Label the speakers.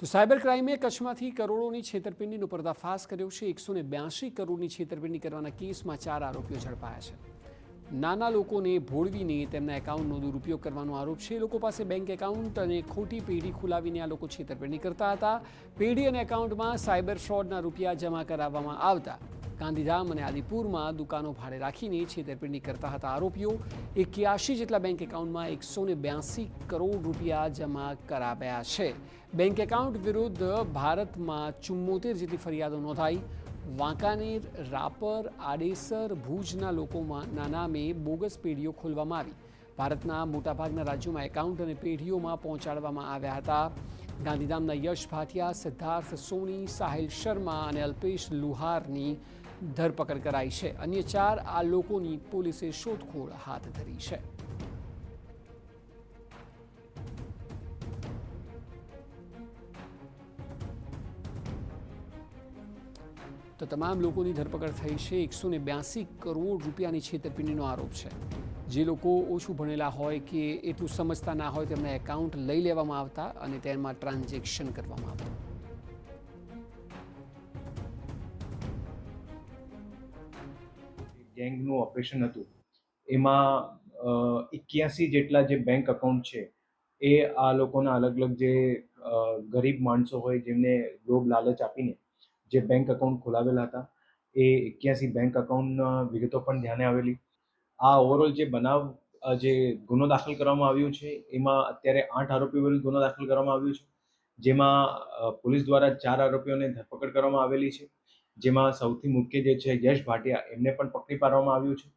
Speaker 1: તો સાયબર ક્રાઇમે કચ્છમાંથી કરોડોની છેતરપિંડીનો પર્દાફાશ કર્યો છે। 182 કરોડની છેતરપિંડી કરવાના કેસમાં 4 આરોપીઓ ઝડપાયા છે। નાના લોકોને ભોળવીને તેમના એકાઉન્ટનો દુરુપયોગ કરવાનો આરોપ છે। લોકો પાસે બેંક એકાઉન્ટ અને ખોટી પેઢી ખોલાવીને આ લોકો છેતરપિંડી કરતા હતા। પેઢી અને એકાઉન્ટમાં સાયબર ફ્રોડના રૂપિયા જમા કરાવવામાં આવતા ગાંધીધામ અને આદિપુરમાં દુકાનો ભાડે રાખીને છેતરપિંડી કરતા હતા આરોપીઓ। 81 જેટલા બેંક એકાઉન્ટમાં 182 કરોડ રૂપિયા જમા કરાવ્યા છે। બેંક એકાઉન્ટ વિરુદ્ધ ભારતમાં 74 જેટલી ફરિયાદો નોંધાઈ। વાંકાનેર, રાપર, આડેસર, ભુજના લોકોના નામે બોગસ પેઢીઓ ખોલવામાં આવી। ભારતના મોટાભાગના રાજ્યોમાં એકાઉન્ટ અને પેઢીઓમાં પહોંચાડવામાં આવ્યા હતા। ગાંધીધામના યશ ભાટિયા, સિદ્ધાર્થ સોની, સાહિલ શર્મા અને અલ્પેશ લુહારની ધરપકડ કરાઈ છે। અન્ય 4 આ લોકોની પોલીસે શોધખોળ હાથ ધરી છે। તો તમામ લોકોની ધરપકડ થઈ છે। 182 કરોડ રૂપિયાની છેતરપિંડીનો આરોપ છે। જે લોકો ઓછું ભણેલા હોય કે એટલું સમજતા ના હોય તેમના એકાઉન્ટ લઈ લેવામાં આવતા અને તેમાં ટ્રાન્ઝેક્શન કરવામાં આવતું।
Speaker 2: ગેંગનું ઓપરેશન હતું એમાં 81 જેટલા જે બેંક અકાઉન્ટ છે એ આ લોકોના અલગ અલગ જે ગરીબ માણસો હોય જેમને લોભ લાલચ આપીને જે બેંક અકાઉન્ટ ખોલાવેલા હતા એ 81 બેંક અકાઉન્ટના વિગતો પણ ધ્યાને આવેલી। આ ઓવરઓલ જે બનાવ જે ગુનો દાખલ કરવામાં આવ્યો છે એમાં અત્યારે 8 આરોપીઓ વિરુદ્ધ ગુનો દાખલ કરવામાં આવ્યો છે, જેમાં પોલીસ દ્વારા 4 આરોપીઓને ધરપકડ કરવામાં આવેલી છે, જેમાં સૌથી મુખ્ય જે છે યશ ભાટિયા એમને પણ પકડી પાડવામાં આવ્યું છે।